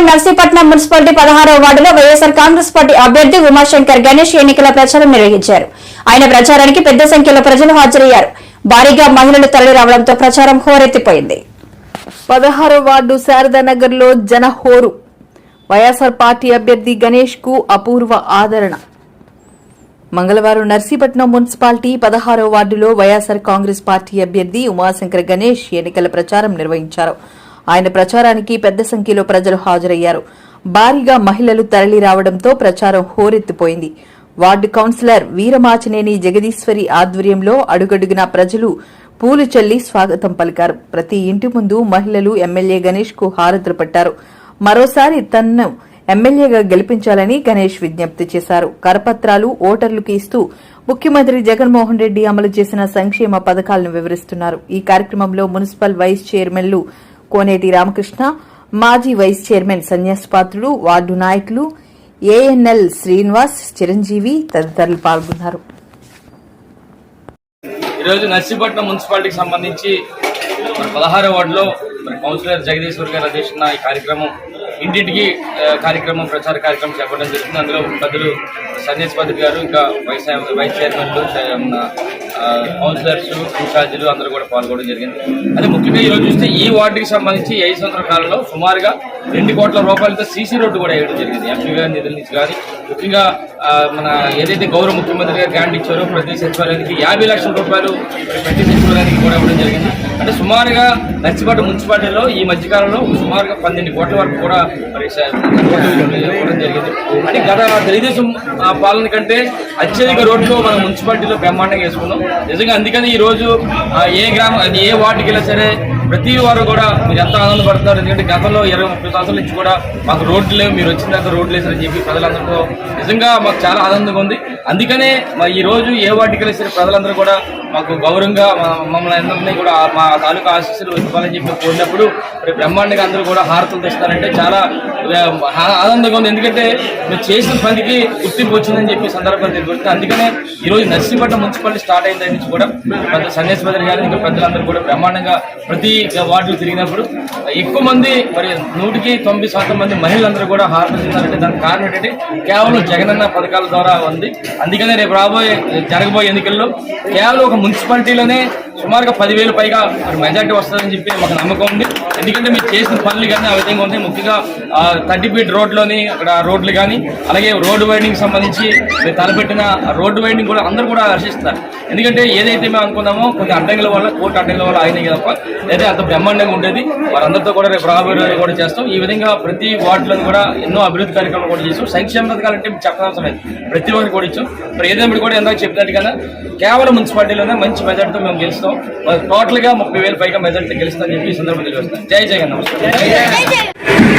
Narsipatnam municipality 16వ వార్డులో YSR Congress party అభ్యర్థి ఉమాశంకర్ గణేష్ ఎన్నికల ప్రచారం నిర్వహించారు. ఆయన ప్రచారానికి పెద్ద సంఖ్యలో ప్రజలు హాజరయ్యారు. భారీగా మహిళలు తరలిరావడంతో ప్రచారం హోరెత్తిపోయింది. 16వ వార్డు శారదానగర్ లో జనహోరు. వైఎస్ఆర్ పార్టీ అభ్యర్థి గణేష్ కు అపూర్వ ఆదరణ. మంగళవారం నర్సీపట్నం మున్సిపాలిటీ 16వ వార్డులో వైఎస్ఆర్ కాంగ్రెస్ పార్టీ అభ్యర్థి ఉమాశంకర్ గణేష్ ఎన్నికల ప్రచారం నిర్వహించారు. ఆయన ప్రచారానికి పెద్ద సంఖ్యలో ప్రజలు హాజరయ్యారు. భారీగా మహిళలు తరలి రావడంతో ప్రచారం హోరెత్తిపోయింది. వార్డు కౌన్సిలర్ వీరమాచినేని జగదీశ్వరి ఆధ్వర్యంలో అడుగడుగునా ప్రజలు పూలు చల్లి స్వాగతం పలికారు. ప్రతి ఇంటి ముందు మహిళలు ఎమ్మెల్యే గణేష్ కు హారతులు పట్టారు. మరోసారి తనను ఎమ్మెల్యేగా గెలిపించాలని గణేష్ విజ్ఞప్తి చేశారు. కరపత్రాలు ఓటర్లకు ఇస్తూ ముఖ్యమంత్రి జగన్మోహన్ రెడ్డి అమలు చేసిన సంక్షేమ పథకాలను వివరిస్తున్నారు. ఈ కార్యక్రమంలో మున్సిపల్ వైస్ చైర్మన్లు కోనేటి రామకృష్ణ, మాజీ వైస్ చైర్మన్ సన్యాసపాత్రులు, వార్డు నాయకులు ఏఎన్ఎల్ శ్రీనివాస్, చిరంజీవి తదితరులు పాల్గొన్నారు. ఈరోజు నర్సీపట్నం మున్సిపాలిటీకి సంబంధించి 16వ వార్డులో కౌన్సిలర్ జగదీశ్వర్ గారు అధ్యక్షతన ఈ కార్యక్రమం ఇంటింటికి ప్రచార కార్యక్రమం చేపట్టడం జరుగుతుంది. అందులో పెద్దలు సన్యాసపాత్రి గారు, ఇంకా వైస్ చైర్మన్లు, కౌన్సిలర్స్, ఇన్ఛార్జీలు అందరూ కూడా పాల్గొనడం జరిగింది. అదే ముఖ్యంగా ఈరోజు చూస్తే ఈ వార్డుకి సంబంధించి 5 సంవత్సరాల కాలంలో సుమారుగా 2 కోట్ల రూపాయలతో సీసీ రోడ్డు కూడా వేయడం జరిగింది. ఎంపీ గారి నిధుల నుంచి కానీ ముఖ్యంగా మన ఏదైతే గౌరవ ముఖ్యమంత్రి గారు గ్రాంట్ ఇచ్చారో ప్రతి సచివాలయానికి 50 లక్షల రూపాయలు ప్రతి సచివాలయానికి కూడా ఇవ్వడం జరిగింది. అంటే సుమారుగా నర్సీపట్నం మున్సిపాలిటీలో ఈ మధ్యకాలంలో సుమారుగా 12 కోట్ల వరకు కూడా మరి ఇవ్వడం జరిగింది. అంటే గత తెలుగుదేశం పాలన కంటే అత్యధిక రోడ్లు మన మున్సిపాలిటీలో బ్రహ్మాండంగా వేసుకున్నాం. నిజంగా అందుకని ఈ రోజు ఏ వార్డుకి వెళ్ళినా సరే ప్రతి వారు కూడా మీరు ఎంత ఆనందపడుతున్నారు. ఎందుకంటే గతంలో 20-30 సంవత్సరాల నుంచి కూడా మాకు రోడ్లు లేవు, మీరు వచ్చిన దాకా రోడ్లు వేసారని చెప్పి ప్రజలందరూ నిజంగా మాకు చాలా ఆనందంగా ఉంది. అందుకనే మరి ఈ రోజు ఏ వార్డుకి వెళ్ళిన సరే ప్రజలందరూ కూడా మాకు గౌరవంగా మమ్మల్ని అందరినీ కూడా మా తాలూకా ఆశీస్సులు ఇవ్వాలని చెప్పి కోరినప్పుడు మరి బ్రహ్మాండంగా అందరూ కూడా హారతులు తెస్తారంటే చాలా ఆనందంగా ఉంది. ఎందుకంటే మీరు చేసిన పనికి గుర్తింపు వచ్చిందని చెప్పి సందర్భంగా తెలియదు. అందుకనే ఈరోజు నర్సీపట్నం మున్సిపాలిటీ స్టార్ట్ అయిన దాని నుంచి కూడా పెద్ద సన్యాసపాత్రి గారు ఇంకా పెద్దలందరూ కూడా బ్రహ్మాండంగా ప్రతి వార్డులు తిరిగినప్పుడు ఎక్కువ మంది మరి 100% మంది మహిళలందరూ కూడా హారతులు చెందారంటే దానికి కారణం ఏంటంటే కేవలం జగనన్న పథకాల ద్వారా ఉంది. అందుకనే రేపు జరగబోయే ఎన్నికల్లో కేవలం ఒక మున్సిపాలిటీలోనే సుమారుగా 10,000 పైగా మెజార్టీ వస్తుందని చెప్పి మాకు నమ్మకం ఉంది. ఎందుకంటే మీరు చేసిన పనులు కానీ ఆ విధంగా ఉంది. ముఖ్యంగా 30 ఫీట్ రోడ్లోని అక్కడ రోడ్లు కానీ అలాగే రోడ్డు వైడింగ్ సంబంధించి మీరు తలపెట్టిన రోడ్డు వైడింగ్ కూడా అందరూ కూడా హర్షిస్తారు. ఎందుకంటే ఏదైతే మేము అనుకున్నామో కొన్ని అడ్డంకుల వల్ల కోర్టు అడ్డంకుల వల్ల అయినాయి తప్ప అయితే అంత బ్రహ్మాండంగా ఉండేది. వారందరితో కూడా రేపు రాబోయే కూడా చేస్తాం. ఈ విధంగా ప్రతి వార్డులను కూడా ఎన్నో అభివృద్ధి కార్యక్రమాలు కూడా చేస్తాం. సంక్షేమ పథకాలంటే చెప్పనవసరం లేదు, ప్రతి ఒక్కరికి కూడా ఇచ్చాం. ఇప్పుడు ఏదైనా కూడా ఎందాక చెప్పినట్టుగా కేవలం మున్సిపాలిటీలోనే మంచి మెజార్టీతో మేము గెలుస్తాం. టోటల్ గా 30,000 పైగా మెజార్టీ గెలుస్తామని చెప్పి ఈ సందర్భంగా తెలియజేస్తాం. జై జగన్. నమస్కారం.